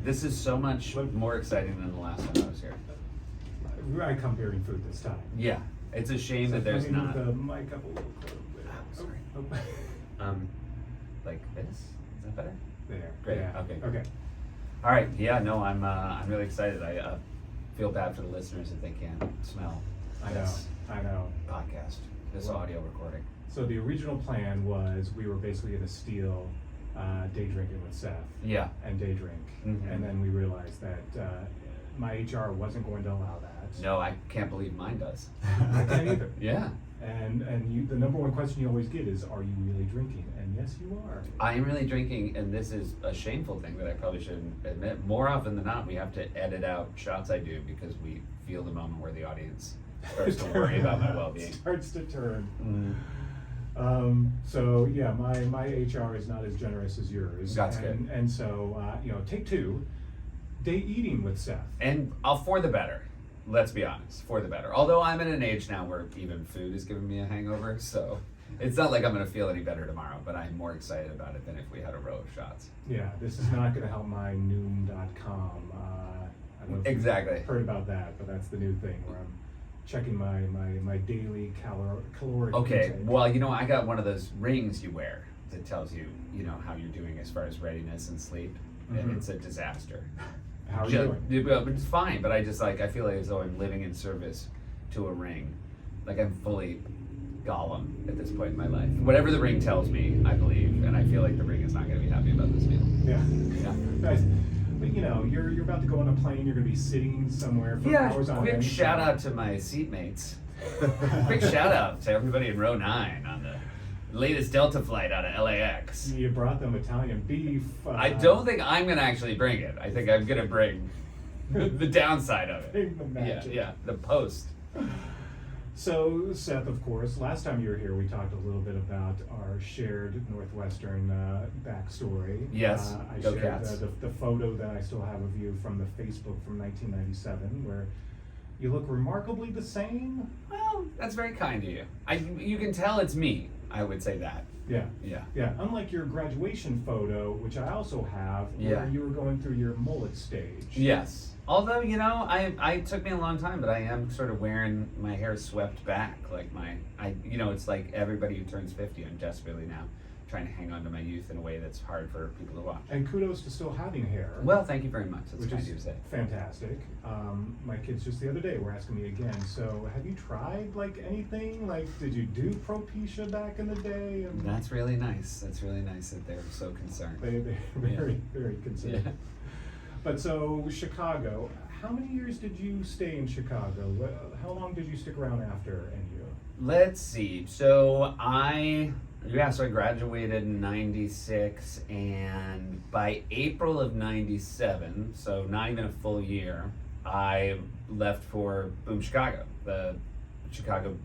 This is so much more exciting than the last time I was here. I come bearing food this time. Yeah, it's a shame So that there's let me not. move the mic up a little closer. Sorry. Oh. Like this? Is that better? There. Great. Yeah. Okay. Okay. All right. Yeah. No, I'm really excited. I feel bad for the listeners if they can't smell this I know. podcast, this audio recording. So the original plan was we were basically going to steal day drinking with Seth. Yeah. And day drink. Mhm. And then we realized that my HR wasn't going to allow that. No, I can't believe mine does. I can't either. Yeah. And you, the number one question you always get is, are you really drinking? And yes, you are. I am really drinking, and this is a shameful thing that I probably shouldn't admit. More often than not, we have to edit out shots I do because we feel the moment where the audience starts to worry about my well-being. Starts to turn. Mm. So yeah, my HR is not as generous as yours. That's good. And so take two, day eating with Seth. And for the better. Let's be honest, for the better. Although I'm in an age now where even food is giving me a hangover, so it's not like I'm going to feel any better tomorrow, but I'm more excited about it than if we had a row of shots. Yeah, this is not going to help my noom.com. I don't know if Exactly. you've heard about that, but that's the new thing where I'm checking my daily caloric Okay, intake. well, I got one of those rings you wear that tells you, how you're doing as far as readiness and sleep, and Mhm. it's a disaster. How are you doing? It's fine, but I feel like as though I'm living in service to a ring. Like I'm fully Gollum at this point in my life. Whatever the ring tells me, I believe, and I feel like the ring is not going to be happy about this meal. Yeah. Yeah. Nice. But you're about to go on a plane. You're going to be sitting somewhere for hours on end. Quick shout out to my seatmates. Quick shout out to everybody in row 9 on the latest Delta flight out of LAX. You brought them Italian beef. I don't think I'm going to actually bring it. I think I'm going to bring the downside of it. Bring the magic. Yeah, the post. So, Seth, of course, last time you were here, we talked a little bit about our shared Northwestern backstory. Yes, I go shared Cats. the photo that I still have of you from the Facebook from 1997, where you look remarkably the same. Well, that's very kind of you. You can tell it's me. I would say that. Yeah. Yeah. Yeah, unlike your graduation photo, which I also have, Yeah. where you were going through your mullet stage. Yes. Although, I took me a long time, but I am sort of wearing my hair swept back. Like it's like everybody who turns 50, I'm desperately now trying to hang on to my youth in a way that's hard for people to watch. And kudos to still having hair. Well, thank you very much. That's which kind is of you to say. fantastic. My kids just the other day were asking me again, so have you tried anything? Did you do Propecia back in the day? And That's really nice. That's really nice that they're so concerned. they're very, very concerned. Yeah. But so, Chicago, how many years did you stay in Chicago? How long did you stick around after NU? Let's see. So I graduated in 96, and by April of 97, so not even a full year, I left for Boom Chicago, the Chicago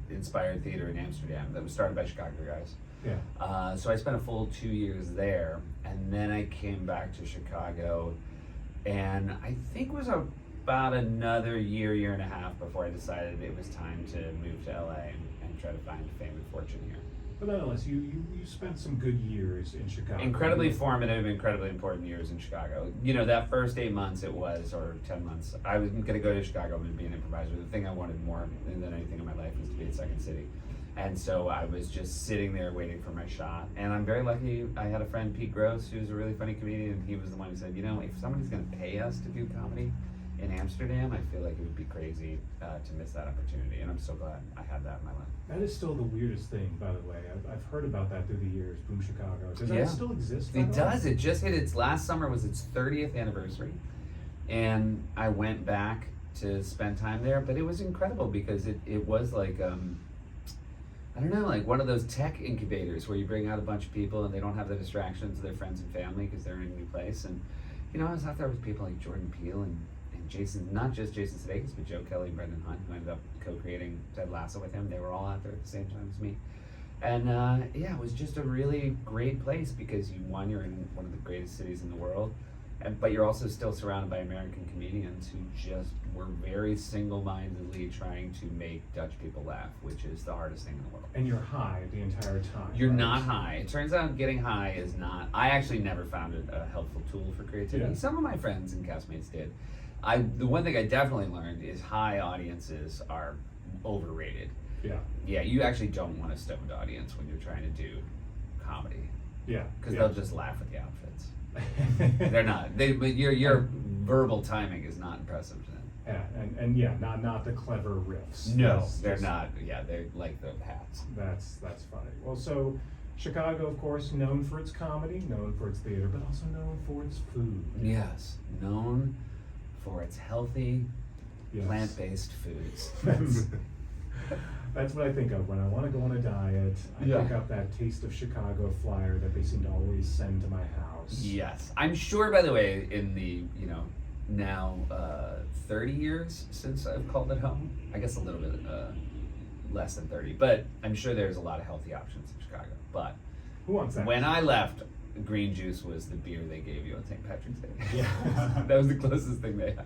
inspired theater in Amsterdam that was started by Chicago guys. Yeah. So I spent a full 2 years there, and then I came back to Chicago, and I think it was about another year and a half before I decided it was time to move to LA and try to find fame and fortune here. But nonetheless, you spent some good years in Chicago. Incredibly formative, incredibly important years in Chicago. That first 8 months or 10 months, I was going to go to Chicago and be an improviser. The thing I wanted more than anything in my life was to be in Second City. And so I was just sitting there waiting for my shot. And I'm very lucky. I had a friend, Pete Gross, who's a really funny comedian, and he was the one who said, if somebody's going to pay us to do comedy in Amsterdam, I feel like it would be crazy to miss that opportunity. And I'm so glad I had that in my life. That is still the weirdest thing, by the way. I've heard about that through the years, Boom Chicago. Does that still exist? It does. It just hit its last summer was its 30th anniversary. And I went back to spend time there, but it was incredible because it was like, I don't know, like one of those tech incubators where you bring out a bunch of people and they don't have the distractions of their friends and family because they're in a new place. And, I was out there with people like Jordan Peele and Jason, not just Jason Sudeikis, but Joe Kelly and Brendan Hunt, who ended up co-creating Ted Lasso with him. They were all out there at the same time as me. And it was just a really great place because you're in one of the greatest cities in the world. but you're also still surrounded by American comedians who just were very single-mindedly trying to make Dutch people laugh, which is the hardest thing in the world. And you're high the entire time. You're right? not high. It turns out getting high is not. I actually never found it a helpful tool for creativity. Yeah. Some of my friends and castmates did. The one thing I definitely learned is high audiences are overrated. Yeah. Yeah, you actually don't want a stoned audience when you're trying to do comedy, Yeah. because yeah. they'll just laugh at the outfits. They're not. But your verbal timing is not impressive to them. Yeah, and yeah, not the clever riffs. No, It's they're just- not. Yeah, they're like the hats. That's funny. Well, so Chicago, of course, known for its comedy, known for its theater, but also known for its food. Yes, known for its healthy, Yes. plant-based foods. That's what I think of when I want to go on a diet. I Yeah. pick up that Taste of Chicago flyer that they seem to always send to my house. Yes, I'm sure. By the way, in the now 30 years since I've called it home, I guess a little bit less than 30, but I'm sure there's a lot of healthy options in Chicago. But Who wants that? when I left, green juice was the beer they gave you on St. Patrick's Day. Yeah. That was the closest thing they had.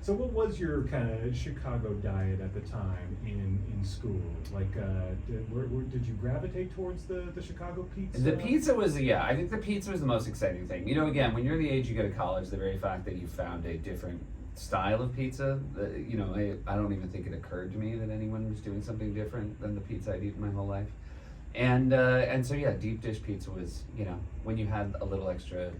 So what was your kind of Chicago diet at the time in school? Like, did you gravitate towards the Chicago pizza? The pizza was, I think the pizza was the most exciting thing. Again, when you're the age you go to college, the very fact that you found a different style of pizza, I don't even think it occurred to me that anyone was doing something different than the pizza I'd eaten my whole life. And so deep dish pizza was, when you had a little extra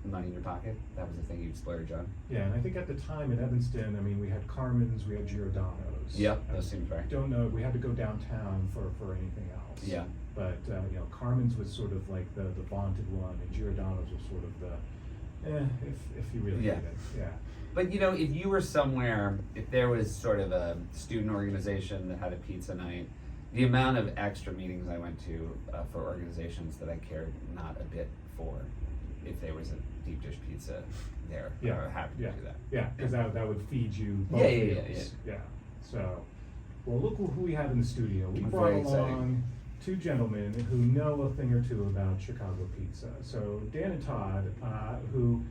money in your pocket, that was the thing you'd splurge on. Yeah, and I think at the time in Evanston, I mean, we had Carmen's, we had Giordano's. Yep, those seemed right. Don't know, we had to go downtown for anything else. Yeah. But, Carmen's was sort of like the vaunted one, and Giordano's was sort of the, if you really Yeah. need it. Yeah. But if you were somewhere, if there was sort of a student organization that had a pizza night, the amount of extra meetings I went to for organizations that I cared not a bit for, if there was a deep dish pizza there, I Yeah, was happy to yeah, do that. yeah, because that would feed you both Yeah, meals. Yeah. So, well, look who we have in the studio. We I'm brought very excited. along two gentlemen who know a thing or two about Chicago pizza. So Dan and Todd, who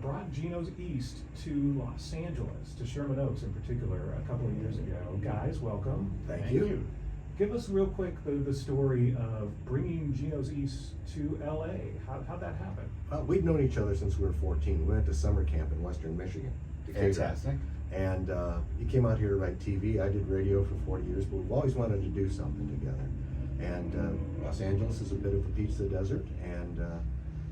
brought Gino's East to Los Angeles, to Sherman Oaks in particular, a couple of years ago. Guys, welcome. Thank you. Give us real quick the story of bringing Gino's East to LA. How'd that happen? We've known each other since we were 14. We went to summer camp in Western Michigan. Decatur. Fantastic. And he came out here to write TV. I did radio for 40 years, but we've always wanted to do something together. And Los Angeles is a bit of a pizza desert, and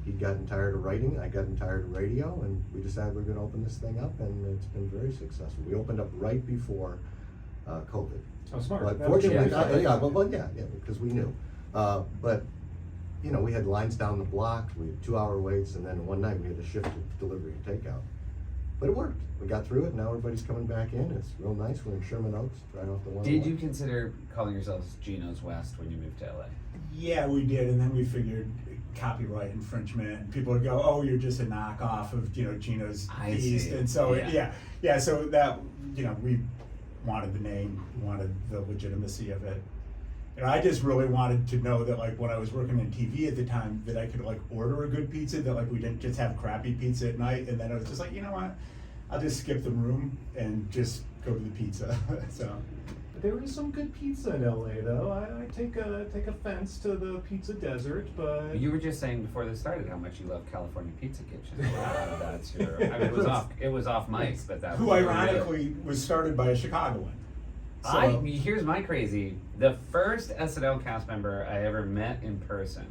he'd gotten tired of writing, I'd gotten tired of radio, and we decided we were going to open this thing up, and it's been very successful. We opened up right before COVID. Oh, smart. But That was fortunately, good. because we knew. But we had lines down the block, we had 2-hour waits, and then one night we had to shift to delivery and takeout. But it worked. We got through it. Now everybody's coming back in. It's real nice. We're in Sherman Oaks, right off the 101. Did you consider calling yourselves Gino's West when you moved to LA? Yeah, we did, and then we figured copyright infringement, and people would go, "Oh, you're just a knockoff of Gino's I East," see. and so Yeah. so that we wanted the name, wanted the legitimacy of it. I just really wanted to know that, like, when I was working in TV at the time, that I could order a good pizza, that we didn't just have crappy pizza at night, and then I was just like, you know what, I'll just skip the room and just go to the pizza. So. There is some good pizza in LA, though. I take offense to the pizza desert, but You were just saying before this started how much you love California Pizza Kitchen. That's your. I mean, it was off mic, but that. Who was your ironically was started by a Chicagoan. Here's my crazy. The first SNL cast member I ever met in person.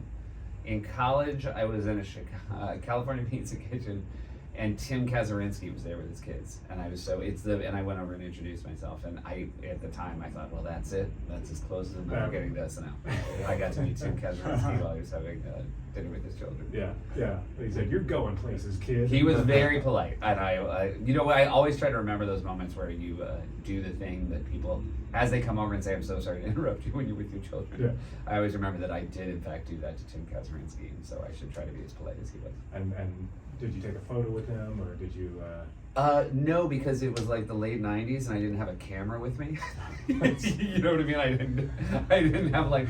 In college, I was in a California Pizza Kitchen, and Tim Kazurinsky was there with his kids, and I was and I went over and introduced myself, and at the time I thought, well, that's it. That's as close as I'm ever getting to SNL. I got to meet Tim Kazurinsky while he was having dinner with his children. yeah. He said, "You're going places, kid." He was very polite, and I always try to remember those moments where you do the thing that people, as they come over and say, "I'm so sorry to interrupt you when you're with your children." Yeah. I always remember that I did in fact do that to Tim Kazurinsky, and so I should try to be as polite as he was. And Did you take a photo with him, or did you? No, because it was like the late '90s, and I didn't have a camera with me. You know what I mean? I didn't have like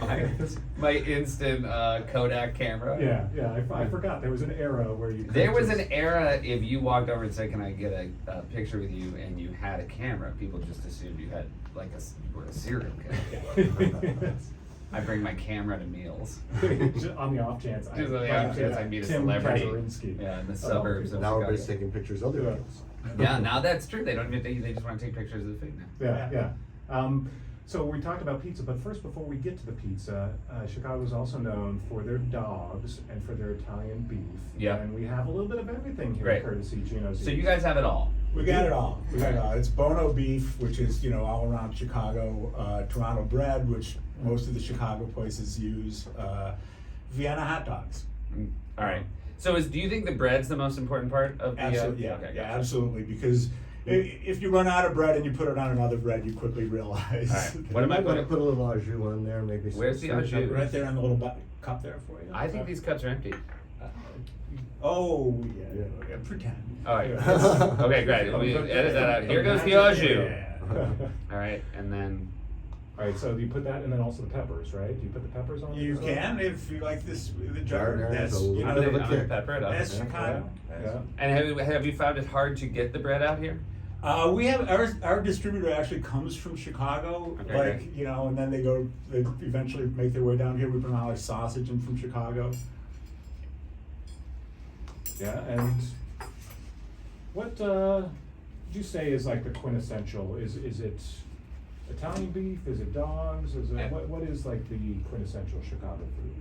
my instant Kodak camera. Yeah. I forgot there was an era where you. There was an era if you walked over and said, "Can I get a picture with you?" and you had a camera, people just assumed you had like you were a serial killer. I bring my camera to meals. Just on the off chance. Just on the off chance I meet a Tim celebrity. Kazurinsky. Yeah, in the suburbs of Now Chicago. everybody's taking pictures of their Yeah. meals. Yeah, now that's true. They don't even they just want to take pictures of the food now. Yeah. So we talked about pizza, but first, before we get to the pizza, Chicago is also known for their dogs and for their Italian beef. Yeah. And we have a little bit of everything here, Great. courtesy Gino's. So you guys have it all. We got it all. We got it all. It's Bono beef, which is, all around Chicago. Toronto bread, which most of the Chicago places use. Vienna hot dogs. All right. So do you think the bread's the most important part of the? Absolutely, yeah, Okay, yeah, gotcha. absolutely. Because if you run out of bread and you put it on another bread, you quickly realize. All right. What am I I'm gonna putting? put a little au jus on there, maybe. some Where's the au sweet jus? peppers. Right there in the little cup there for you. I think these cups are empty. Oh, yeah. Pretend. All right. Okay, great. Let me edit that out. Here goes the au jus. Yeah. All right, and then All right, so you put that, and then also the peppers, right? Do you put the peppers on? You it as well? can if you like this the jar. Jar, That's a little I'm bit of gonna, a I'm gonna kick. pepper it up. that's Yeah, Chicago. yeah. And have you found it hard to get the bread out here? We have our distributor actually comes from Chicago, Okay, like great. and then they eventually make their way down here. We bring all our sausage in from Chicago. Yeah, and what would you say is like the quintessential? Is it Italian beef? Is it dogs? Is it what is like the quintessential Chicago food?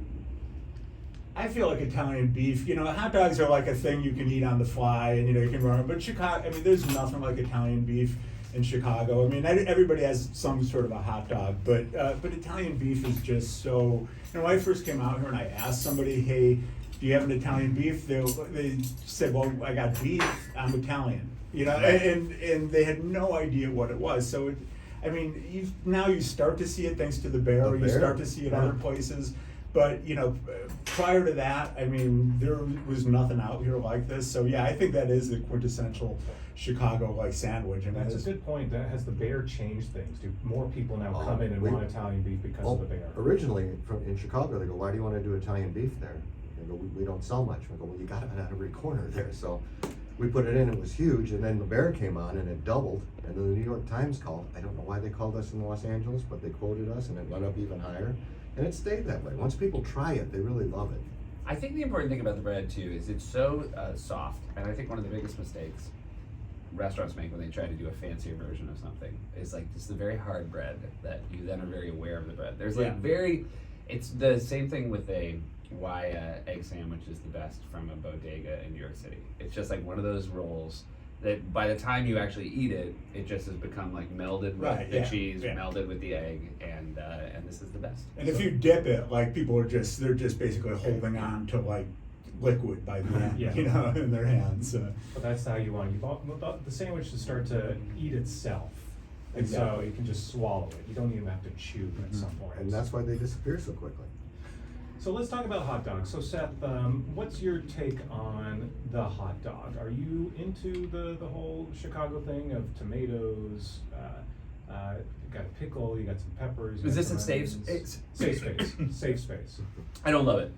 I feel like Italian beef. Hot dogs are like a thing you can eat on the fly, and you can run. But Chicago, there's nothing like Italian beef in Chicago. Everybody has some sort of a hot dog, but Italian beef is just so. When I first came out here and I asked somebody, "Hey, do you have an Italian beef?" They said, "Well, I got beef. I'm Italian." And they had no idea what it was. So, now you start to see it thanks to the Bear. The You Bear? start to see it other places. But prior to that, there was nothing out here like this. So yeah, I think that is the quintessential Chicago like sandwich. That's a good point. Has the Bear changed things? Do more people now Oh, come in and we- want Italian beef because Well, of the Bear? originally in Chicago, they go, "Why do you want to do Italian beef there?" They go, "We don't sell much." We go, "Well, you got it on every corner there." So we put it in. It was huge, and then the Bear came on, and it doubled. And then the New York Times called. I don't know why they called us in Los Angeles, but they quoted us, and it went up even higher. And it stayed that way. Once people try it, they really love it. I think the important thing about the bread too is it's so soft, and I think one of the biggest mistakes restaurants make when they try to do a fancier version of something is like just the very hard bread that you then are very aware of the bread. There's like it's the same thing with why egg sandwich is the best from a bodega in New York City. It's just like one of those rolls that by the time you actually eat it, it just has become like melded with the cheese, melded with the egg, and this is the best. And if you dip it, like they're just basically holding on to like liquid by the end, Yeah. in their hands. But that's how you want the sandwich to start to eat itself. And so Exactly. you can just swallow it. You don't even have to chew at some point. And that's why they disappear so quickly. So let's talk about hot dogs. So Seth, what's your take on the hot dog? Are you into the whole Chicago thing of tomatoes? You got a pickle, you got some peppers. you Is got this some in safe onions. space? Safe space. Safe space. I don't love it.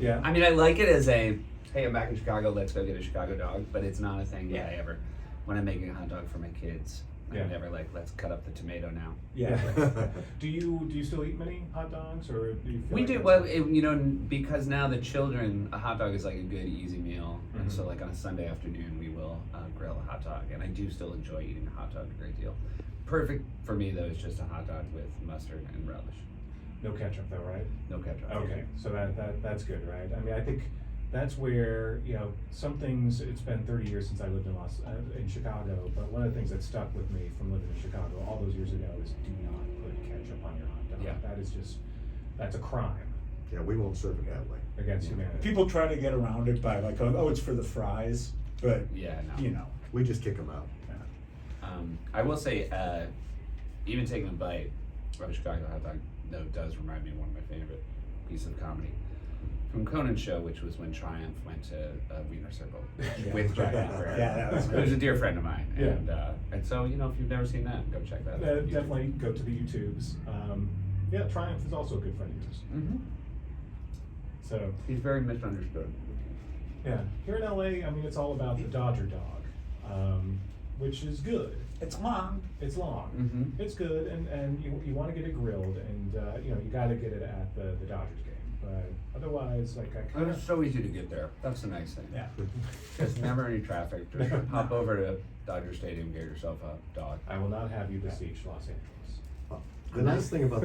Yeah. I mean, I like it as hey, I'm back in Chicago, let's go get a Chicago dog, but it's not a thing that I ever, when I'm making a hot dog for my kids, Yeah. I'm never like, let's cut up the tomato now. Yeah. Do you still eat many hot dogs, or do you feel We like do, that's- well, because now the children, a hot dog is like a good, easy meal, and Mhm. so like on a Sunday afternoon, we will grill a hot dog, and I do still enjoy eating a hot dog a great deal. Perfect for me though is just a hot dog with mustard and relish, No ketchup though, right? no ketchup. Okay, so that's good, right? I mean, I think that's where, some things, it's been 30 years since I lived in Chicago, but one of the things that stuck with me from living in Chicago all those years ago is do not put ketchup on your hot dog. Yeah. That's a crime Yeah, we won't serve it that way. against humanity. People try to get around it by like, oh, it's for the fries, but Yeah, no. We just kick them out. I will say, even taking a bite of a Chicago hot dog, though, does remind me of one of my favorite pieces of comedy from Conan's show, which was when Triumph went to Wiener Circle Yeah. with Giant Bread. Yeah, that was It was a great. dear friend of mine, Yeah. and so if you've never seen that, go check that out. Definitely go to the YouTubes. Yeah, Triumph is also a good friend of yours. Mm-hmm. So, He's very misunderstood. yeah, here in LA, I mean, it's all about the Dodger dog, which is good. It's long. It's long. Mhm. It's good, and you want to get it grilled, and you got to get it at the Dodgers game. But otherwise, like I And kind it's of so easy to get there. That's the nice thing. Yeah. There's never any traffic. Just hop over to Dodger Stadium, get yourself a dog. I will not have you besiege Los Angeles. The nice thing about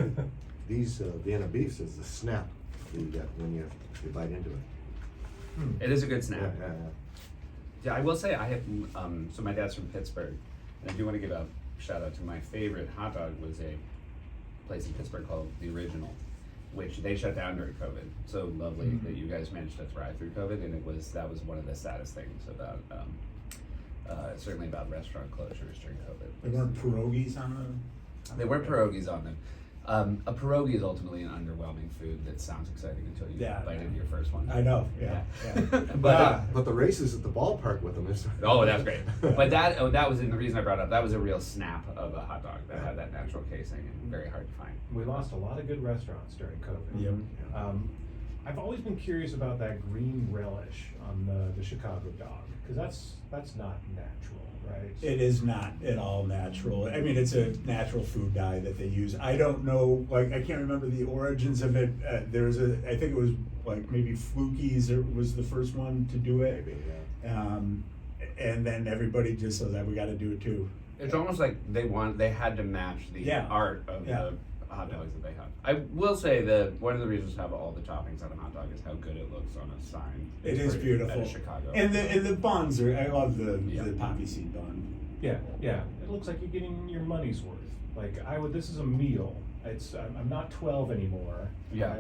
these Vienna beefs is the snap that you get when you bite into it. It is a good snap. Yeah. Yeah, I will say I have. So my dad's from Pittsburgh, and I do want to give a shout out to my favorite hot dog was a place in Pittsburgh called The Original, which they shut down during COVID. So lovely that you guys managed to thrive through COVID, and that was one of the saddest things about certainly about restaurant closures during COVID. There weren't pierogies on the. There were pierogies on them. A pierogi is ultimately an underwhelming food that sounds exciting until you Yeah. bite into your first one. I know. Yeah. But But the races at the ballpark with them is. oh, that's great. But that was the reason I brought it up. That was a real snap of a hot dog that had that natural casing and very hard to find. We lost a lot of good restaurants during COVID. Yep. I've always been curious about that green relish on the Chicago dog, because that's not natural, right? It is not at all natural. I mean, it's a natural food dye that they use. I don't know, like, I can't remember the origins of it. I think it was like maybe Fluky's was the first one to do it. Maybe, yeah. And then everybody just says that we got to do it too. It's almost like they had to match the Yeah. art of Yeah. the hot dogs that they have. I will say that one of the reasons to have all the toppings on a hot dog is how good it looks on a sign. It is At beautiful. a Chicago. And the buns are, I love the Yeah. poppy seed bun. Yeah. It looks like you're getting your money's worth. Like this is a meal. I'm not 12 anymore. Yeah.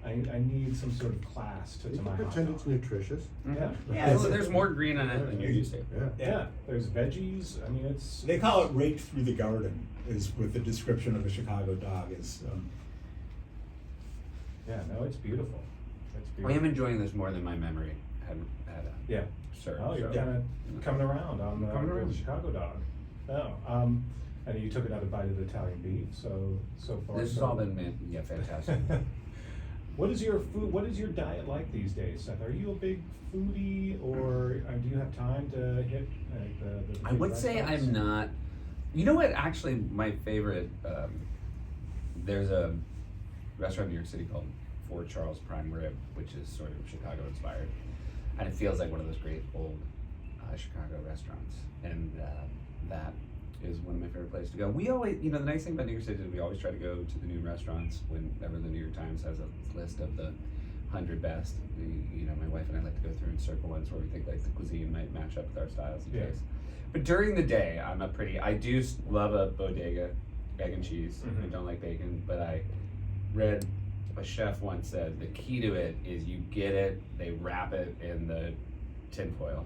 I need some sort of class to You my can hot pretend dog. it's nutritious. Yeah. Yeah, so there's more green in it than you're used to. Yeah. Yeah. There's veggies. I mean, it's. They call it raked through the garden, is with the description of a Chicago dog is. Yeah. No, it's beautiful. It's I beautiful. am enjoying this more than my memory had Yeah. served. Oh, you're so- kind of coming around on the, Coming around. the Chicago dog. Oh, and you took another bite of the Italian beef. So far. This has so- all been fantastic. What is your food? What is your diet like these days, Seth? Are you a big foodie, or do you have time to hit the I big would say restaurants? I'm not. You know what? Actually, my favorite. There's a restaurant in New York City called Fort Charles Prime Rib, which is sort of Chicago inspired, and it feels like one of those great old Chicago restaurants, and that is one of my favorite places to go. We always, the nice thing about New York City is we always try to go to the new restaurants whenever the New York Times has a list of the 100 best. My wife and I like to go through and circle ones where we think like the cuisine might match up with our styles and Yeah. tastes. But during the day, I do love a bodega, egg and cheese. I Mhm. don't like bacon, but I read a chef once said the key to it is you get it, they wrap it in the tinfoil,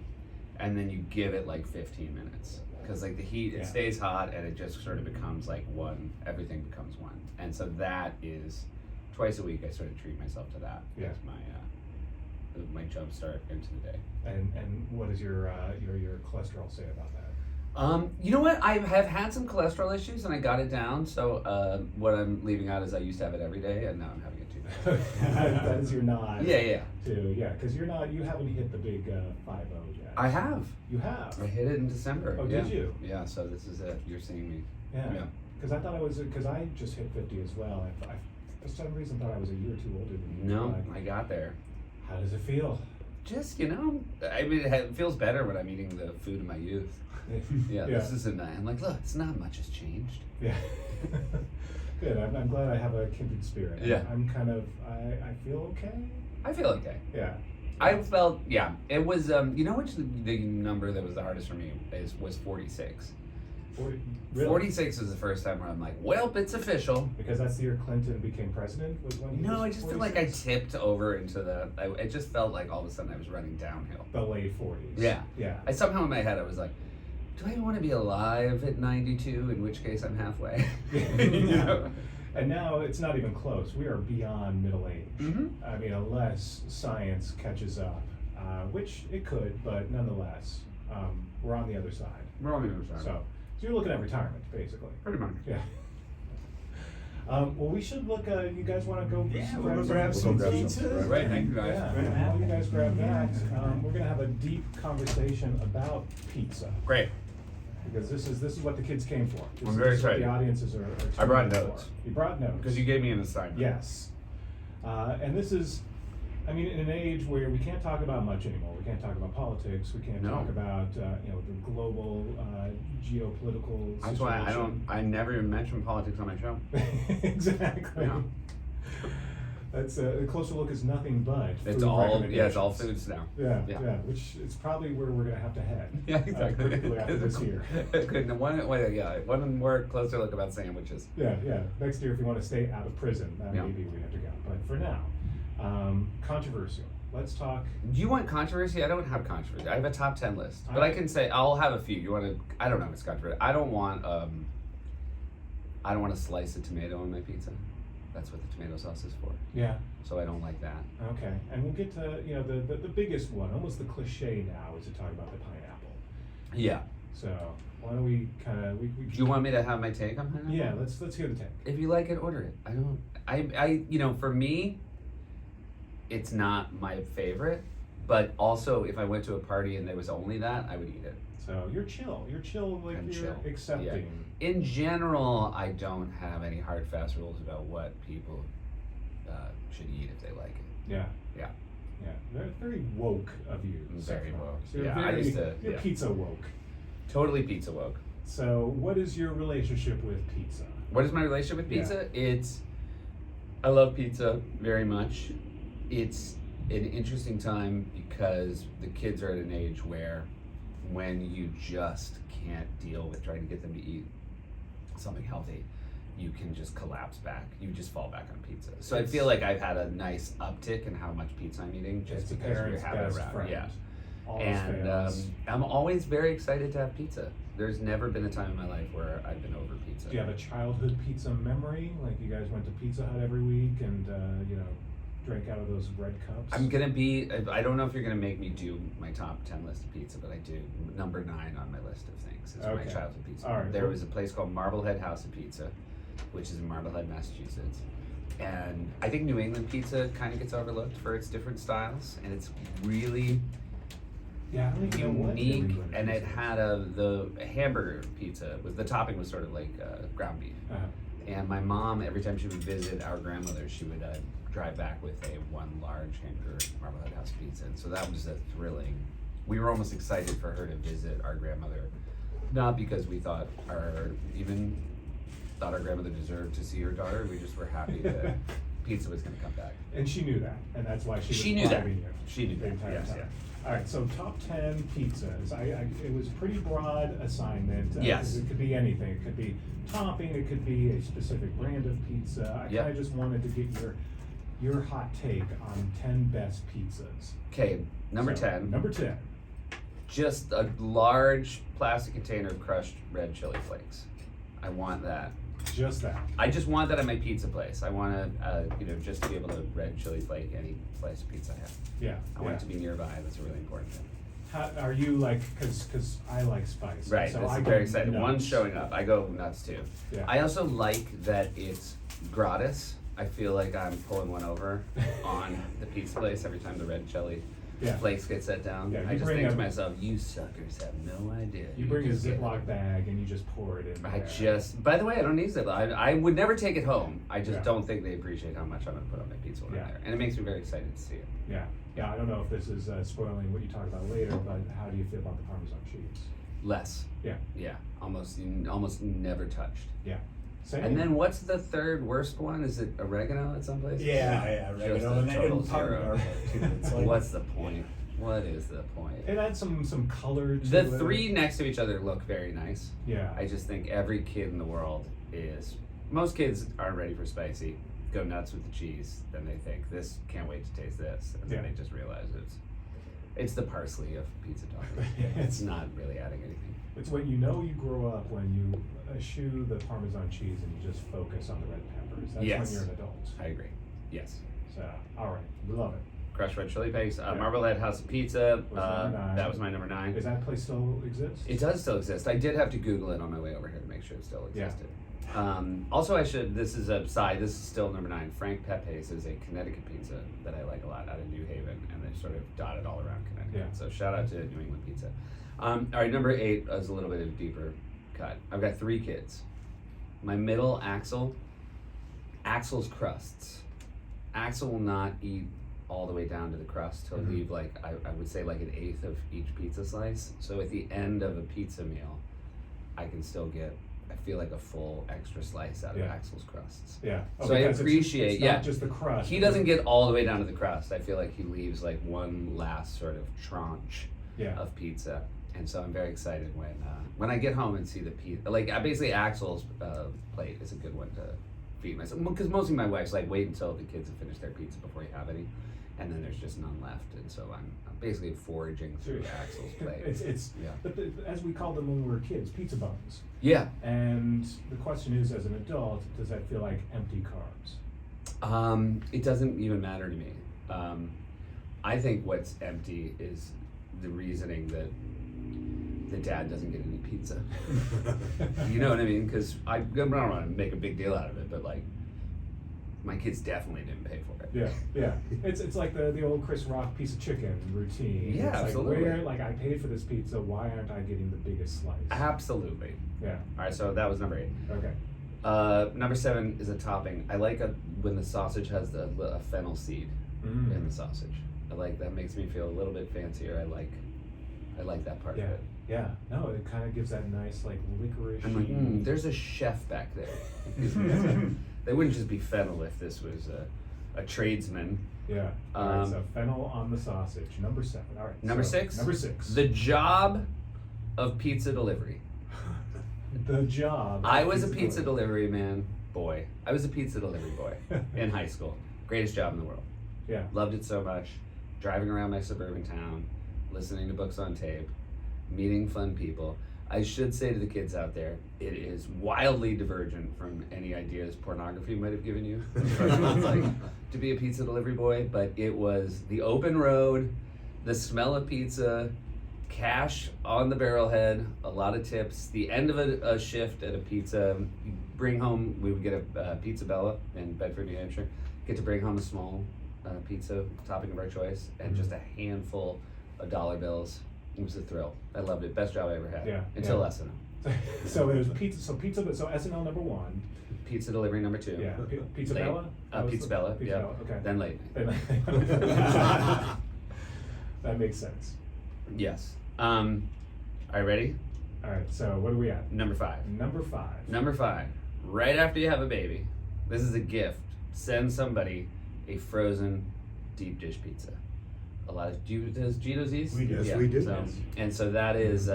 and then you give it like 15 minutes. Because like the heat, it Yeah. stays hot and it just sort of becomes like one, everything becomes one. And so that is, twice a week I sort of treat myself to that Yeah. as my jump start into the day. And what does your cholesterol say about that? You know what? I have had some cholesterol issues and I got it down. So what I'm leaving out is I used to have it every day and now I'm having it too much. That is your nod. Yeah. Because you haven't hit the big 5-0 yet. I have. You have. I hit it in December. Oh, yeah. did you? Yeah, so this is it. You're seeing me. Yeah. Yeah. Because I thought because I just hit 50 as well. I for some reason thought I was a year or two older than you. No, Like, I got there. how does it feel? Just, I mean, it feels better when I'm eating the food of my youth. Yeah, this isn't, I'm like, look, it's not much has changed. Yeah. Good. I'm glad I have a kindred spirit. Yeah. I'm kind of, I feel okay. I feel okay. Yeah. I felt, it was, which the number that was the hardest for me was 46. 40, really? 46 was the first time where I'm like, well, it's official. Because that's the year Clinton became president, was when he No, I was just feel like I 46? tipped over into it just felt like all of a sudden I was running downhill. The late 40s. Yeah. Yeah. I somehow in my head I was like, do I want to be alive at 92? In which case I'm halfway. You know? And now it's not even close. We are beyond middle age. Mhm. I mean, unless science catches up, which it could, but nonetheless, we're on the other side. We're on the other side. So you're looking at retirement, basically. Pretty much. Yeah. Well, we should look. You guys want to go? Yeah, grab we'll grab some grab some pizza. stuff. Right, thank you guys. Yeah, while you guys grab that, we're gonna have a deep conversation about pizza, Great. because this is what the kids came for. I'm very this is what excited. the audiences are I brought tuning in notes. for. You brought notes. Because you gave me an assignment. Yes. And this is, I mean, in an age where we can't talk about much anymore. We can't talk about politics. We can't No. talk about the global geopolitical That's situation. why I never even mention politics on my show. Exactly. Yeah. That's a closer look is nothing but It's food all recommendations. foods now. Yeah, Yeah. yeah, which is probably where we're gonna have to head. Yeah, exactly. Particularly after this year. Good. One more closer look about sandwiches. Yeah, yeah. Next year, if you want to stay out of prison, then Yeah. maybe we have to go. But for now, controversial. Let's talk. Do you want controversy? I don't have controversy. I have a top 10 list, but I Alright. can say I'll have a few. You want to? I don't know if it's controversial. I don't want a slice of tomato on my pizza. That's what the tomato sauce is for. Yeah. So I don't like that. Okay. And we'll get to the biggest one, almost the cliche now, is to talk about the pineapple. Yeah. So why don't we kind of we Do you want me to have my take on pineapple? Yeah. Let's hear the take. If you like it, order it. I don't. For me, it's not my favorite. But also, if I went to a party and there was only that, I would eat it. So you're chill. You're chill, like I'm you're chill. accepting. In general, I don't have any hard, fast rules about what people should eat if they like it. Yeah. Yeah. Yeah. Very, very woke of you. Seth Very Meyers. woke. You're Yeah, I very, used to- You're yeah. pizza woke. Totally pizza woke. So what is your relationship with pizza? What is my relationship with pizza? I love pizza very much. It's an interesting time because the kids are at an age where when you just can't deal with trying to get them to eat something healthy, you can just collapse back. You just fall back on pizza. So I feel like I've had a nice uptick in how much pizza I'm eating just It's a because we parent's have it best around. friend. Yeah. Always And fails. I'm always very excited to have pizza. There's never been a time in my life where I've been over pizza. Do you have a childhood pizza memory? Like you guys went to Pizza Hut every week and drank out of those red cups? I'm gonna be. I don't know if you're gonna make me do my top 10 list of pizza, but I do. Number 9 on my list of things is my Okay. childhood pizza. All right. There was a place called Marblehead House of Pizza, which is in Marblehead, Massachusetts. And I think New England pizza kind of gets overlooked for its different styles, and it's really Yeah, I don't even know what New unique. England And it pizza is. had the hamburger pizza. The topping was sort of like ground beef. Uh-huh. And my mom, every time she would visit our grandmother, she would drive back with one large hamburger Marblehead House pizza. And so that was a thrilling. We were almost excited for her to visit our grandmother, not because we thought our grandmother deserved to see her daughter. We just were happy that pizza was going to come back. And she knew that, and that's why she was She knew that. driving you. She knew the that, entire yes, time. yeah. All right, so top 10 pizzas. It was a pretty broad assignment. Yes. It could be anything. It could be topping. It could be a specific brand of pizza. I Yep. kind of just wanted to get your hot take on 10 best pizzas. Okay, number So, 10. Number 10. Just a large plastic container of crushed red chili flakes. I want that. Just that. I just want that at my pizza place. I want to, just to be able to red chili flake any slice of pizza I have. Yeah. I want it to be nearby. That's a really important thing. How, are you like, because I like spice. Right, so that's I very go exciting. nuts. One's showing up. I go nuts too. Yeah. I also like that it's gratis. I feel like I'm pulling one over on the pizza place every time the red chili Yeah. flakes get set down. Yeah, you I just bring think a- to myself, you suckers have no idea. You bring a just get Ziploc it. bag and you just pour it in I there. just, by the way, I don't need Ziploc. I would never take it home. I just Yeah. don't think they appreciate how much I'm going to put on my pizza when Yeah. I'm there. And it makes me very excited to see it. Yeah, yeah. I don't know if this is spoiling what you talk about later, but how do you feel about the Parmesan cheese? Less. Yeah, Yeah. Almost never touched. yeah. Same. And then what's the third worst one? Is it oregano at some place? Yeah, Just oregano a and total powdered zero. garlic too. It's like, What's the point? What is the point? it adds some color to The it. three next to each other look very nice. Yeah. I just think every kid in the world is. Most kids aren't ready for spicy. Go nuts with the cheese. Then they think this can't wait to taste this, and then Yeah. they just realize it's It's the parsley of pizza topping. It's not really adding anything. It's when you know you grow up when you eschew the Parmesan cheese and you just focus on the red peppers. That's Yes. when you're an adult. I agree. Yes. So, all right, we love it. Crushed red chili paste. Yeah. Marblehead House of Pizza. Was number 9. That was my number 9. Does that place still exist? It does still exist. I did have to Google it on my way over here to make sure it still Yeah. existed. Also, this is a side, this is still number 9. Frank Pepe's is a Connecticut pizza that I like a lot out of New Haven, and they're sort of dotted all around Connecticut. Yeah. So shout out to New England Pizza. All right, number 8 is a little bit of a deeper cut. I've got 3 kids. My middle, Axel's crusts. Axel will not eat all the way down to the crust. He'll leave I would say like an eighth of each pizza slice. So at the end of a pizza meal, I can still get, I feel like a full extra slice out of Axel's crusts. Yeah. So I because appreciate, it's not just the crust. He doesn't get all the way down to the crust. I feel like he leaves like one last sort of tranche of pizza. And so I'm very excited when I get home and see the pizza. Like basically Axel's plate is a good one to feed myself. Because mostly my wife's like, wait until the kids have finished their pizza before you have any. And then there's just none left. And so I'm basically foraging through Axel's plate. It's but as we called them when we were kids, pizza bones. Yeah. And the question is, as an adult, does that feel like empty carbs? It doesn't even matter to me. I think what's empty is the reasoning that the dad doesn't get any pizza. You know what I mean? Because I don't want to make a big deal out of it, but like, my kids definitely didn't pay for it. Yeah. It's like the old Chris Rock piece of chicken routine. Yeah, it's absolutely. Like, I paid for this pizza, why aren't I getting the biggest slice? Absolutely. Yeah. All right, so that was number 8. Okay. Number 7 is a topping. I like when the sausage has a fennel seed in the sausage. I like that. Makes me feel a little bit fancier. I like that part of it. Yeah. No, it kind of gives that nice like licorice. I'm like, there's a chef back there. They wouldn't just be fennel if this was a tradesman. Yeah. All right, so fennel on the sausage. Number 7. All right. Number 6. Number 6. The job of pizza delivery. The job. I was a pizza delivery boy. I was a pizza delivery boy in high school. Greatest job in the world. Yeah. Loved it so much. Driving around my suburban town, listening to books on tape, meeting fun people. I should say to the kids out there, it is wildly divergent from any ideas pornography might have given you. Like, to be a pizza delivery boy, but it was the open road, the smell of pizza, cash on the barrelhead, a lot of tips. The end of a shift at a pizza, bring home, we would get a Pizza Bella in Bedford, New Hampshire, get to bring home a small pizza topping of our choice, and just a handful of dollar bills. It was a thrill. I loved it. Best job I ever had. Yeah. Until SNL. So it was pizza. So SNL number 1. Pizza delivery number 2. Yeah. Pizza Late. Bella. Pizza Bella. Pizza Yeah. Bella, okay. Then late. That makes sense. Yes. Are you ready? All right. So what are we at? Number 5. Number 5. Number 5. Right after you have a baby, this is a gift. Send somebody a frozen deep dish pizza. A lot of does Gino's eat? We do. Yes, we do. So, and so that is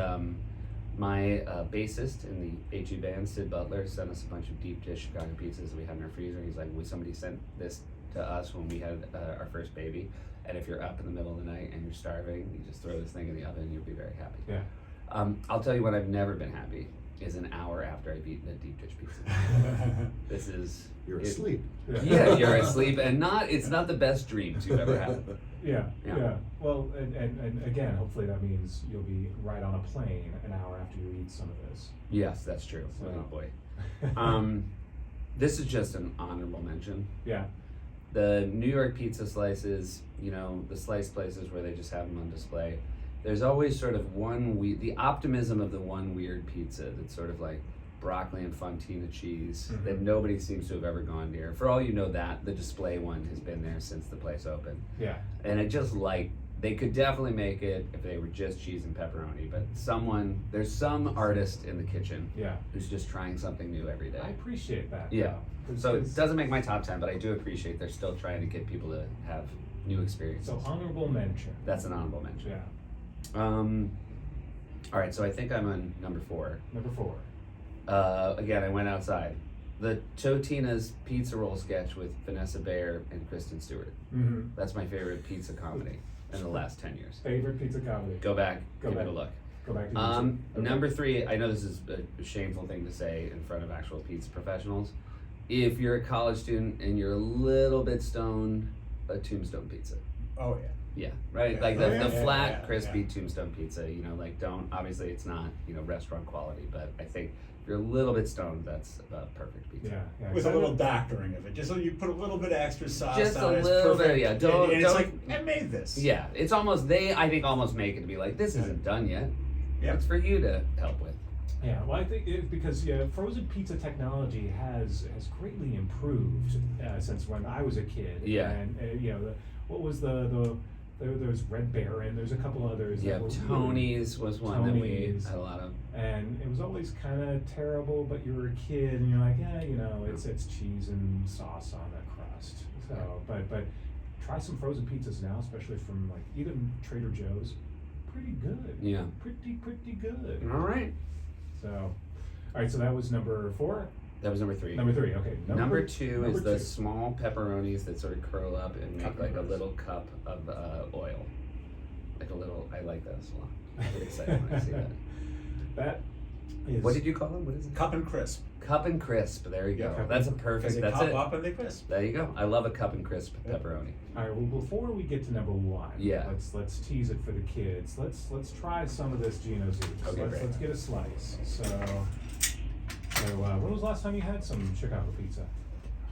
my bassist in the HE band, Sid Butler, sent us a bunch of deep dish Chicago pizzas that we had in our freezer. He's like, somebody sent this to us when we had our first baby, and if you're up in the middle of the night and you're starving, you just throw this thing in the oven and you'll be very happy. Yeah. I'll tell you when I've never been happy is an hour after I've eaten a deep dish pizza. This is... You're asleep. Yeah, you're asleep, and it's not the best dreams you've ever had. Yeah. Yeah. Well, and again, hopefully that means you'll be right on a plane an hour after you eat some of this. Yes, that's true. So- Oh boy. This is just an honorable mention. Yeah. The New York pizza slices, the slice places where they just have them on display. There's always sort of the optimism of the one weird pizza that's sort of like broccoli and fontina cheese that nobody seems to have ever gone near. For all you know, that the display one has been there since the place opened. Yeah. And it just they could definitely make it if they were just cheese and pepperoni, but there's some artist in the kitchen Yeah. who's just trying something new every day. I appreciate that. Yeah. So it 'cause- doesn't make my top 10, but I do appreciate they're still trying to get people to have new experiences. So honorable mention. That's an honorable mention. Yeah. All right, so I think I'm on number 4. Number 4. Again, I went outside. The Totina's pizza roll sketch with Vanessa Bayer and Kristen Stewart. Mm-hmm. That's my favorite pizza comedy. in the last 10 years. Favorite pizza comedy? Go back, Go give back. it a look. Go back to YouTube. Okay. Number 3, I know this is a shameful thing to say in front of actual pizza professionals. If you're a college student and you're a little bit stoned, a Tombstone pizza. Oh yeah. Yeah, right? Yeah. Like Oh, the yeah, flat, yeah, crispy yeah. Tombstone pizza, you know, like obviously it's not, you know, restaurant quality, but I think if you're a little bit stoned, that's a perfect pizza. Yeah. With a little doctoring of it, just so you put a little bit of extra sauce Just on a it. It's little bit, perfect. yeah. And Don't- it's like, don't- I made this. Yeah, it's almost, I think almost make it to be like, this isn't done yet. Yeah. It's for you to help with. Yeah, well, I think because frozen pizza technology has greatly improved since when I was a kid. Yeah. And what was there's Red Baron. There's a couple others. Yeah, that were Tony's was one that we Tony's. had a lot of. And it was always kind of terrible, but you were a kid and you're like, it's cheese and sauce on the crust. So, but try some frozen pizzas now, especially from like even Trader Joe's. Pretty good. Yeah. Pretty good. All right. So, all right. So that was number 4. That was number 3. Number 3. Okay. Number 2 number is the 2. small pepperonis that sort of curl up and make Cup like a noodles. little cup of oil. Like a little, I like those a lot. I get excited when I see that. That is. What did you call them? What is it? Cup and crisp. Cup and crisp. There you Yeah, go. cup That's a and- perfect. They That's cup it. up and they crisp. There you go. I love a cup and crisp Yeah. pepperoni. All right. Well, before we get to number 1, Yeah. let's tease it for the kids. Let's try some of this Gino's Eats. Okay, great. Let's get a slice. So when was the last time you had some Chicago pizza?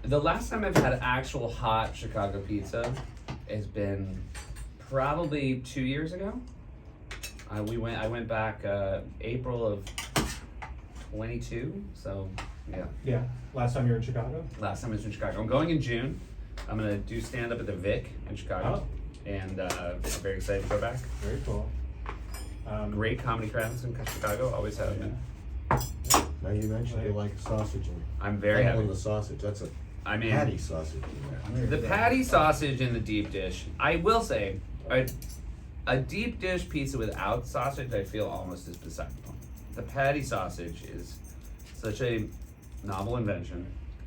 The last time I've had actual hot Chicago pizza has been probably 2 years ago. I went back April of 22. So yeah. Yeah. Last time you were in Chicago? Last time I was in Chicago. I'm going in June. I'm gonna do stand up at the Vic in Chicago, and I'm very excited to go back. Very cool. Great comedy crowds in Chicago. Always have been. Now you mentioned you like sausage and I'm very happy. the sausage. That's a I mean, patty sausage. the patty sausage in the deep dish. I will say, a deep dish pizza without sausage, I feel almost is beside the point. The patty sausage is such a novel invention.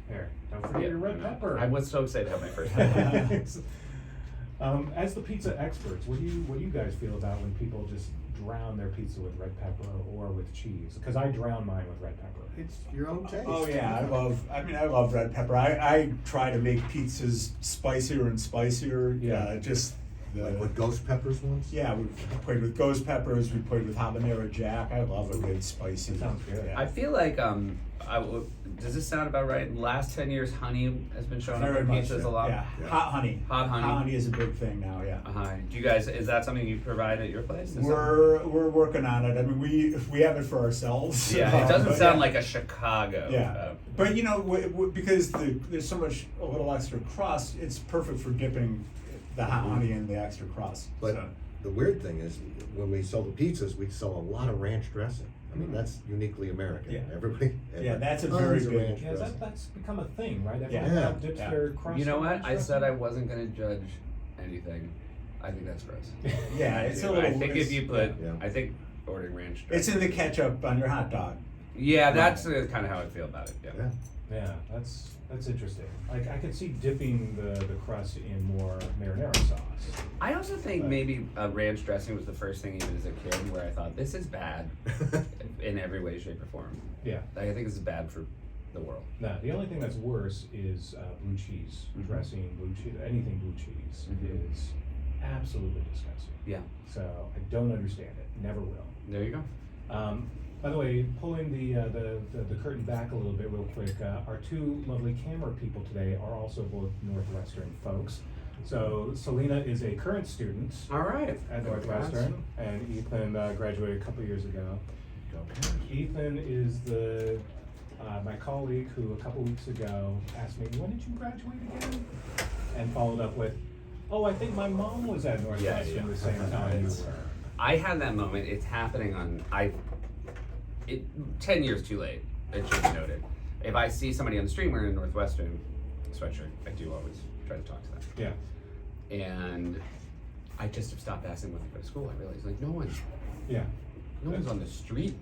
Here, don't forget your red pepper. I was so excited to have my first pepper. As the pizza experts, what do you guys feel about when people just drown their pizza with red pepper or with cheese? Because I drown mine with red pepper. It's your own taste. Oh yeah, I love red pepper. I try to make pizzas spicier and spicier. Yeah. Just Like what Ghost Peppers once? yeah, we played with ghost peppers. We played with habanero jack. I love a good spicy. That sounds good. I feel like does this sound about right? In the last 10 years, honey has been showing up Very in much pizzas so. a lot. Yeah. Yeah. Hot honey. Hot honey. Hot honey is a big thing now. Yeah. Do you guys? Is that something you provide at your place? Is that- We're working on it. I mean, we have it for ourselves. Yeah, it doesn't but sound yeah. like a Chicago. Yeah, but you know, because there's so much a little extra crust, it's perfect for dipping the hot honey in the extra crust. But So, the weird thing is, when we sell the pizzas, we sell a lot of ranch dressing. I mean, that's uniquely American. Yeah. Everybody. Yeah, that's a tons very of big- ranch Yeah, dressing. that's become a thing, right? Yeah. Everyone now Yeah. dips Yeah. their crust. You know in what? ranch I said I dressing. wasn't gonna judge anything. I think that's gross. yeah, it's I a little. think if it's- you put, yeah. I think ordering ranch. it's in the ketchup on your hot dog. Yeah, that's kind of how I feel about it. Yeah. Yeah. Yeah, that's interesting. Like I could see dipping the crust in more marinara sauce. I also think maybe ranch dressing was the first thing, even as a kid, where I thought this is bad in every way, shape, or form. Yeah. Like, I think this is bad for the world. No, the only thing that's worse is blue cheese Mhm. dressing. Blue cheese, anything blue cheese Mhm. is absolutely disgusting. Yeah. So I don't understand it. Never will. There you go. By the way, pulling the curtain back a little bit real quick, our two lovely camera people today are also both Northwestern folks. So Selena is a current student All right. at Northwestern, and Ethan graduated a couple years ago. Ethan is my colleague who a couple weeks ago asked me, "When did you graduate again?" And followed up with, "Oh, I think my mom was at Northwestern Yeah. the same time you were." I had that moment. It's happening on 10 years too late. It should be noted. If I see somebody on the street wearing a Northwestern sweatshirt, I do always try to talk to them. Yeah. And I just have stopped asking when I go to school. I realize no one's Yeah. on the street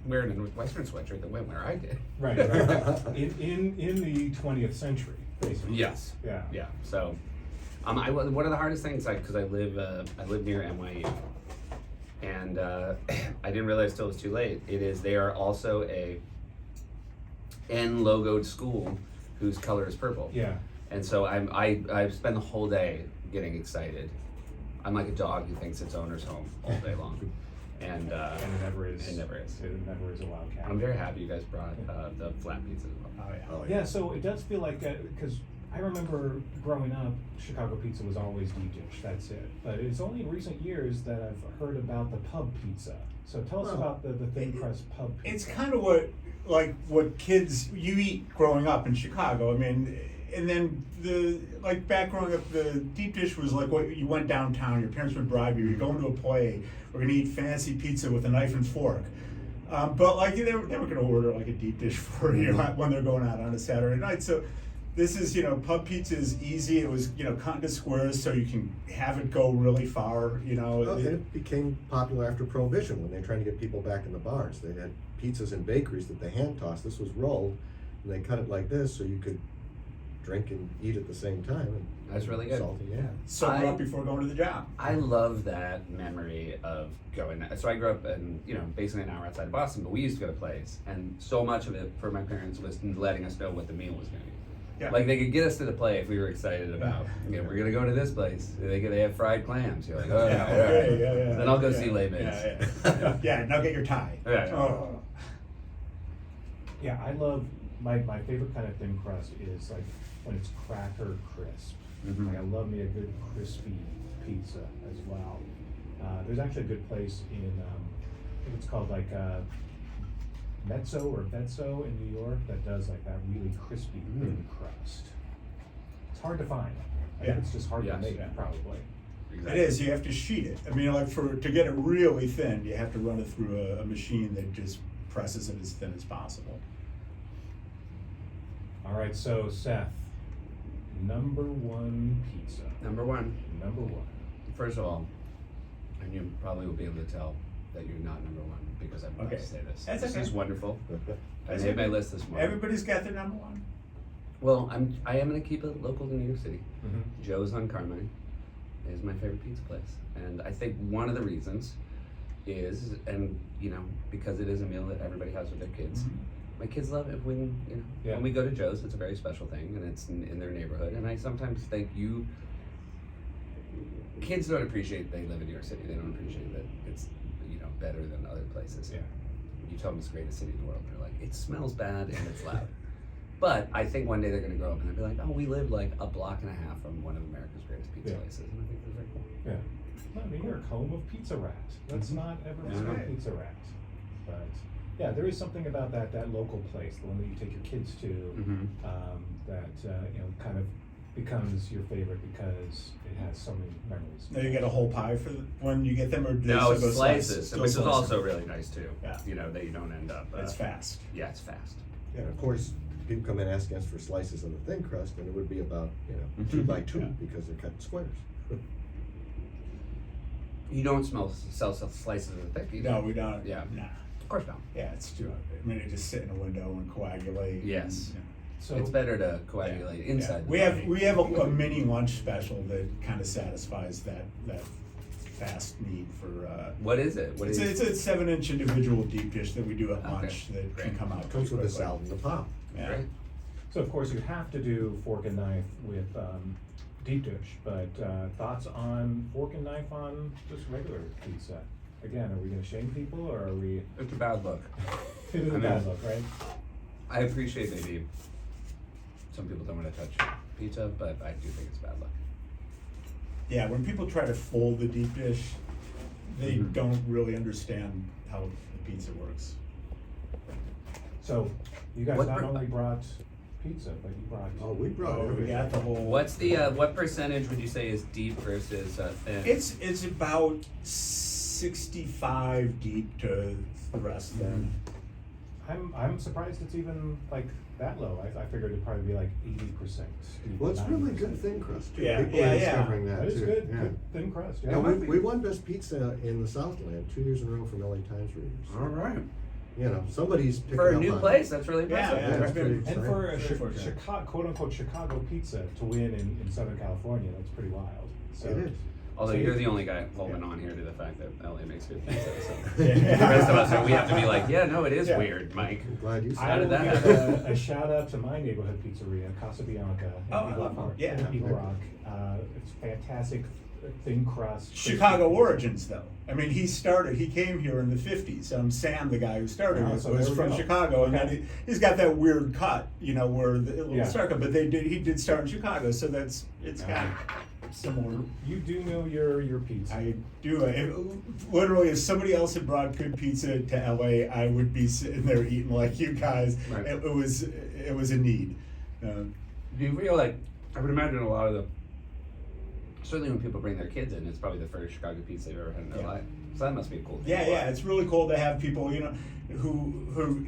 wearing a Northwestern sweatshirt that went where I did. Right. in the 20th century, basically. Yes. Yeah. Yeah. So One of the hardest things, because I live near NYU, and I didn't realize till it was too late. They are also a N logoed school whose color is purple. Yeah. And so I spend the whole day getting excited. I'm like a dog who thinks its owner's home all day long. And And it never is. It never is. It never is a wildcat. I'm very happy you guys brought the flat pizza as well. Oh, yeah. Oh, Yeah, so it does feel like, because I remember growing up, Chicago pizza was always deep dish, that's it. But it's only in recent years that I've heard about the pub pizza. So tell us Well, about the thin crust pub pizza. It's kind of what kids you eat growing up in Chicago. I mean, and then back growing up, the deep dish was like what you went downtown, your parents would bribe you, you're going to a play, we're gonna eat fancy pizza with a knife and fork. But like they were gonna order like a deep dish for you when they're going out on a Saturday night. So this is, pub pizza is easy. It was, cut into squares so you can have it go really far, Well, it became popular after Prohibition when they were trying to get people back in the bars. They had pizzas in bakeries that they hand tossed. This was rolled, and they cut it like this so you could drink and eat at the same time. And That's really good. Salty, yeah. sober up before going to the job. I love that memory of going. So I grew up in, basically an hour outside of Boston, but we used to go to plays, and so much of it for my parents was letting us know what the meal was going to be. Yeah. Like they could get us to the play if we were excited about, we're gonna go to this place. They have fried clams. You're like, oh yeah, all right. yeah. Then I'll go Yeah, see Les Mis. Yeah. Yeah, now get your tie. Yeah. Oh. Yeah, I love, my favorite kind of thin crust is like when it's cracker crisp. Mhm. Like I love me a good crispy pizza as well. There's actually a good place in, I think it's called like Mezzo or Vezzo in New York that does like that really crispy thin crust. It's hard to find. I Yeah. think it's just hard Yes. to make, Yeah. probably. It is. You have to sheet it. I mean, to get it really thin, you have to run it through a machine that just presses it as thin as possible. All right, so Seth, number one pizza. Number one. Number one. First of all, and you probably will be able to tell that you're not number one because I'm about Okay. to say this. That's This okay. is wonderful. I That's made my okay. list this morning. Everybody's got their number one. Well, I am gonna keep it local to New York City. Mm-hmm. Joe's on Carmine is my favorite pizza place, and I think one of the reasons is, and because it is a meal that everybody has with their kids. My kids love it when Yeah. when we go to Joe's. It's a very special thing, and it's in their neighborhood. And I sometimes think kids don't appreciate they live in New York City. They don't appreciate that it's better than other places. Yeah. You tell them it's the greatest city in the world, and they're like, it smells bad and it's loud. But I think one day they're going to grow up and they'll be like, oh, we live like a block and a half from one of America's greatest pizza Yeah. places, and I think they're very cool. Yeah. Well, New York, home of Pizza Rat. Let's not ever Yeah. forget Pizza Rat. But yeah, there is something about that local place, the one that you take your kids to, Mm-hmm. that kind of becomes your favorite because it has so many memories. Now you get a whole pie for when you get them, or do they No, still it's go slices, still which is slices? also really nice too. Yeah. That you don't end up. It's fast. Yeah, it's fast. And of course, people come in asking us for slices of the thin crust, and it would be about, Mhm. 2 by 2 Yeah. because they're cut in squares. You don't sell slices of the thick either. No, we don't. Yeah. Nah. Of course not. Yeah, it's too. I mean, it just sit in a window and coagulate. Yes. And, So It's better to coagulate yeah. inside. We the have body. a mini lunch special that kind of satisfies that fast need for. What is it? What It's is a 7-inch individual deep dish that we do at Okay. lunch that Great. can come out. It comes with pretty a quickly. salad and a pop. Yeah. Great. So of course you have to do fork and knife with deep dish, but thoughts on fork and knife on just regular pizza? Again, are we gonna shame people or are we? It's a bad look. It is I a bad mean- look, right? I appreciate maybe some people don't want to touch pizza, but I do think it's bad luck. Yeah, when people try to fold the deep dish, they Mhm. don't really understand how the pizza works. So you guys What not per- only brought pizza, but you brought. Oh, we brought Oh, we everything. got the whole. What's the what percentage would you say is deep versus thin? It's about 65 deep to the rest then. I'm surprised it's even like that low. I figured it'd probably be like 80%. Well, it's really good thin crust too. Yeah, People yeah, are yeah. discovering that That is too. good, Yeah. good thin crust. Yeah, we won best pizza in the Southland 2 years in a row from LA Times readers. All right. you know, somebody's picking For a up new on place, it. that's really Yeah, impressive. yeah, that's it's been- pretty And for a Very fortunate. Chicago, quote unquote Chicago pizza to win in Southern California, that's pretty wild. So, It is. Although So you're you- the only guy holding on here to the fact that LA makes good pizza, so Yeah. the rest of us, we have to be like, yeah, no, it is Yeah. weird, Mike. I'm glad you I said will did that give happen? a shout out to my neighborhood pizzeria, Casa Bianca. in Oh, I Eagle love them. Park, Yeah. in Eagle Rock. It's fantastic, thin crust. Chicago crispy pizza. origins, though. I mean, he came here in the 50s. Sam, the guy who started Oh, it, so was there we from go. Chicago, and Okay. then he's got that weird cut, you know, where the little Yeah. star cut, but he did start in Chicago, so it's got Ah. similar. You do know your pizza. I do. Literally, if somebody else had brought good pizza to LA, I would be sitting there eating like you guys. Right. It was a need. Do you feel like, I would imagine a lot of the, certainly when people bring their kids in, it's probably the first Chicago pizza they've ever had in their Yeah. life. So that must be a cool thing. Yeah, it's really cool to have people, you know, who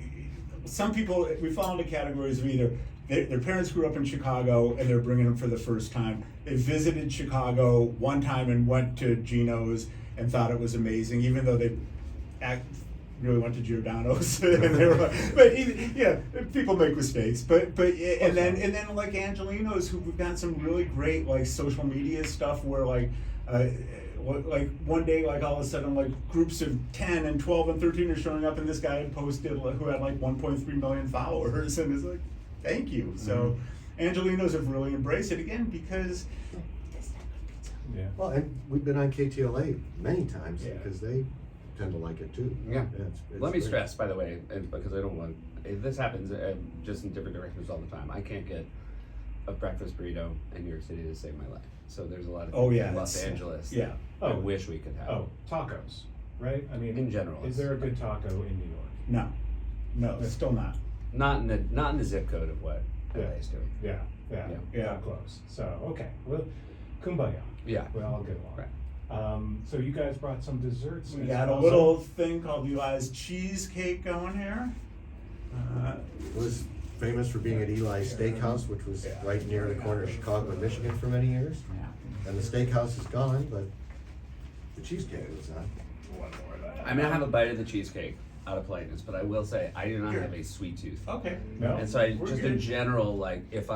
some people, we fall into categories of either their parents grew up in Chicago and they're bringing them for the first time. They visited Chicago one time and went to Gino's and thought it was amazing, even though they really went to Giordano's. And they were like, but yeah, people make mistakes. But and then like Angelino's, who've got some really great like social media stuff where like one day, like all of a sudden, like groups of 10 and 12 and 13 are showing up, and this guy had posted who had like 1.3 million followers, and it's like, thank you. So, Angelinos have really embraced it again because Yeah. Well, and we've been on KTLA many times Yeah. because they tend to like it too. Yeah. It's Let me great. stress, by the way, and because I don't want, this happens just in different directions all the time. I can't get a breakfast burrito in New York City to save my life. So there's a lot of Oh, things yeah, in Los it's- Angeles yeah. that I Oh. wish we could have. Oh, tacos, right? I mean, In general, is there a good taco in New York? no, still not. Not in the zip code of what Yeah. LA's doing. Yeah, Yeah. not close. So okay, well, kumbaya. Yeah. We all get along. Right. So you guys brought some desserts. We as got a well. little thing called Eli's cheesecake going here. It was famous for being at Eli's Steakhouse, which was right near the corner of Chicago and Michigan for many years. And the steakhouse is gone, but the cheesecake was not. I mean, I have a bite of the cheesecake out of politeness, but I will say I do not Here. have a sweet tooth. Okay. No? And so I We're just good. in general, like if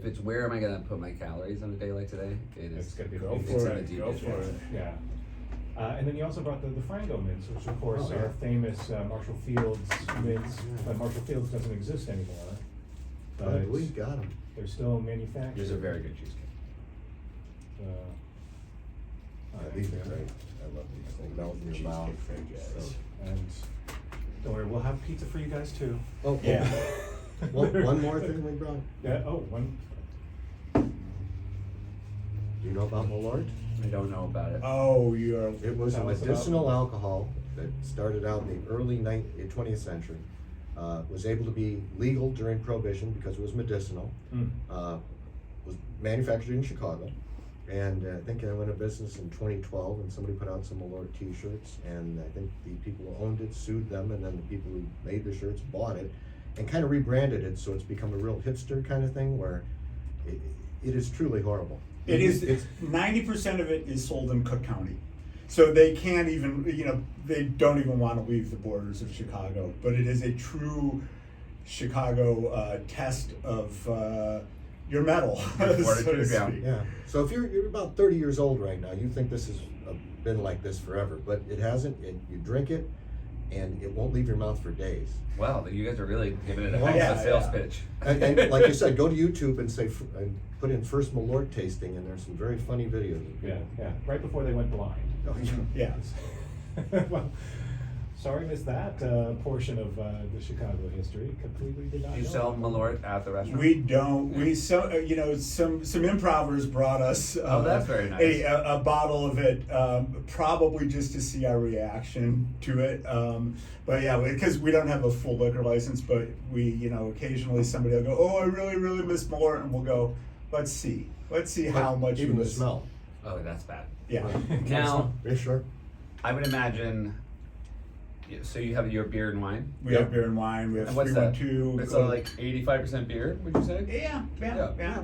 it's where am I gonna put my calories on a day like today? It is. It's gonna be Go it's for in the it. deep Go dish. for it. Yeah. And then you also brought the Frango mints, which of course Oh, yeah. are famous Marshall Fields mints, Yeah. but Marshall Fields doesn't exist anymore. But But we got them. they're still manufactured. There's a very good cheesecake. These are great. I love these. They melt in your mouth. And don't worry, we'll have pizza for you guys too. Oh, Yeah. one more thing we brought. Yeah. Oh, one. Do you know about Malort? I don't know about it. Oh, you're. It was a Tell us about medicinal it. alcohol that started out in the early 20th century. Was able to be legal during Prohibition because it was medicinal. Mm. Was manufactured in Chicago. And I think I went into business in 2012 and somebody put out some Malort t-shirts, and I think the people who owned it sued them, and then the people who made the shirts bought it and kind of rebranded it so it's become a real hipster kind of thing where it is truly horrible. It is. It's 90% of it is sold in Cook County, so they can't even. They don't even want to leave the borders of Chicago. But it is a true Chicago test of your metal, Your so fortitude, to yeah. speak. Yeah. So if you're about 30 years old right now, you think this has been like this forever, but it hasn't. You drink it, and it won't leave your mouth for days. Wow, you guys are really giving it a Oh, heck of yeah, a sales yeah. pitch. And like you said, go to YouTube and and put in first Malort tasting, and there's some very funny videos. of Yeah. people. Yeah. Right before they went blind. Oh, yeah. Yeah. Well, sorry, missed that portion of the Chicago history. Completely did not Do you know sell that. Malort at the restaurant? We don't. We some improvers brought us. Oh, that's very nice. A bottle of it, probably just to see our reaction to it. But yeah, because we don't have a full liquor license, but we, occasionally somebody will go, "Oh, I really, really miss Malort," and we'll go, "Let's see how But much even you the miss." smell. Oh, that's bad. Yeah. Now, Are you sure? I would imagine. So you have your beer and wine. We have beer and wine. We have And what's that? 312. It's like 85% beer. Would you say? Yeah.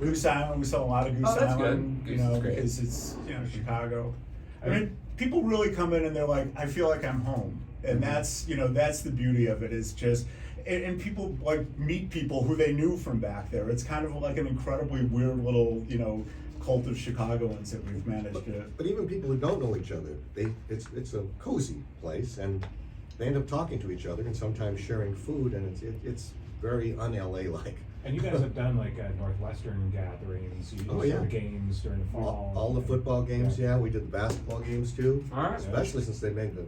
Goose Island. We sell a lot of Goose Oh, that's Island. good. Goose is great. because it's Chicago. I mean, people really come in and they're like, I feel like I'm home. And that's the beauty of it, is just, and people like meet people who they knew from back there. It's kind of like an incredibly weird little, cult of Chicagoans that we've managed to. But even people who don't know each other, it's a cozy place, and they end up talking to each other and sometimes sharing food, and it's very un-LA like. And you guys have done like Northwestern gatherings, you Oh, do yeah. the games during the fall. All the football games, yeah, we did the basketball games too. All right. Especially since they made the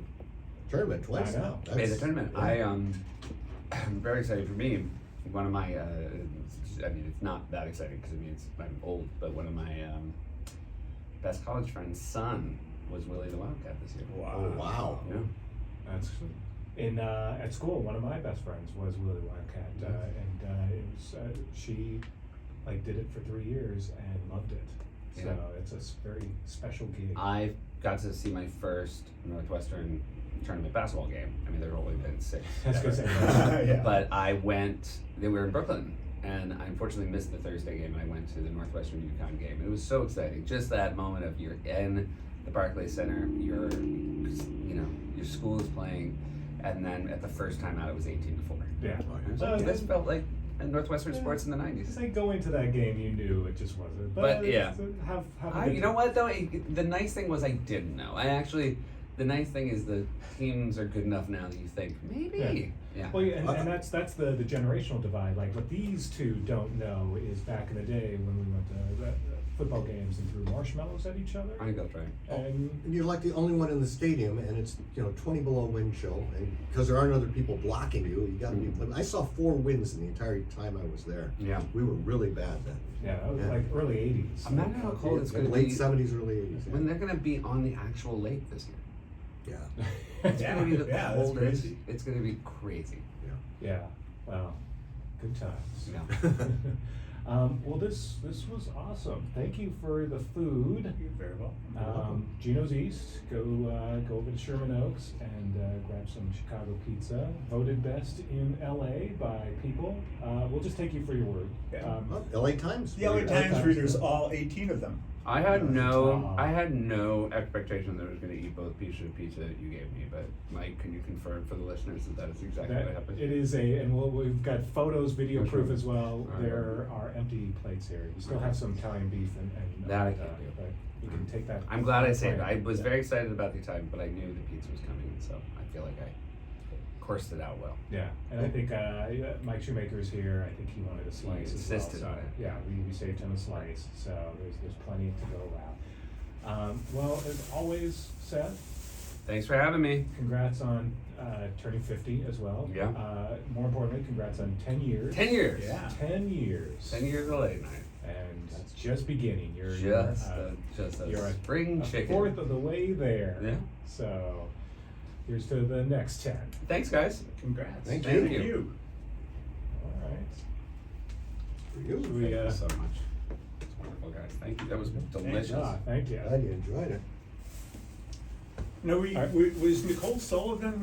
tournament twice I know. now. Made the That's- tournament. yeah. I'm very excited for me. One of my, it's not that exciting because I'm old, but one of my best college friends' son was Willie the Wildcat this year. Oh, wow. Yeah. That's at school. One of my best friends was Willie Wildcat, and it was she like did it for 3 years and loved it. So Yeah. it's a very special gig. I got to see my first Northwestern tournament basketball game. I mean, there have only been 6. I was gonna say, Yeah. But I went, they were in Brooklyn, and I unfortunately missed the Thursday game, and I went to the Northwestern UConn game. It was so exciting. Just that moment of you're in the Barclays Center, your school is playing, and then at the first time out, it was 18-4. Yeah. So this felt like a Northwestern sports in the 90s. It's like going to that game, you knew it just wasn't. But, yeah. have a good You know time. what though? The nice thing was I didn't know. The nice thing is the teams are good enough now that you think maybe. Yeah. Well, yeah, and that's the generational divide. Like what these two don't know is back in the day when we went to football games and threw marshmallows at each other. I think that's right. And And you're like the only one in the stadium, and it's 20 below wind chill, and because there aren't other people blocking you, you got to be. I saw 4 winds in the entire time I was there. Yeah. We were really bad then. yeah, that was Yeah. like early '80s. Imagine how cold it's going to late be 70s, early 80s. when they're going to be on the actual lake this year. Yeah. It's Yeah, going to be the yeah, that's coldest. crazy. It's going to be crazy. Yeah. Well, good times. Yeah. Well, this was awesome. Thank you for the food. You're very welcome. Gino's East. Go over to Sherman Oaks and grab some Chicago pizza. Voted best in LA by people. We'll just take you for your word. Yeah. LA Times. The LA LA Times Times, readers, yeah. all 18 of them. I had Wow. no expectation that I was going to eat both pieces of pizza that you gave me. But Mike, can you confirm for the listeners that is exactly what happened? It is and we've got photos, video For proof sure. as well. All right. There are empty plates here. You still have some Italian beef and That I can't do. but you can take that. I'm glad I saved it. I was Yeah. very excited about the Italian, but I knew the pizza was coming, and so I feel like I coursed it out well. Yeah, and I think Mike Shoemaker's here. I think he wanted a slice as well. insisted So, on it. yeah, we saved him a slice, so there's plenty to go around. Well, as always, Seth, Thanks for having me. congrats on turning 50 as well. Yeah. More importantly, congrats on 10 years. 10 years. Yeah. 10 years. 10 years of late night. And it's just beginning. You're Just you're a spring a chicken. fourth of the way there. Yeah. So here's to the next 10. Thanks, guys. Congrats. Thank you. All right. For you. Should we, Thank you so much. It's wonderful, guys. Thank you. That was delicious. Thank you. Glad you enjoyed it. No, All right. was Nicole Sullivan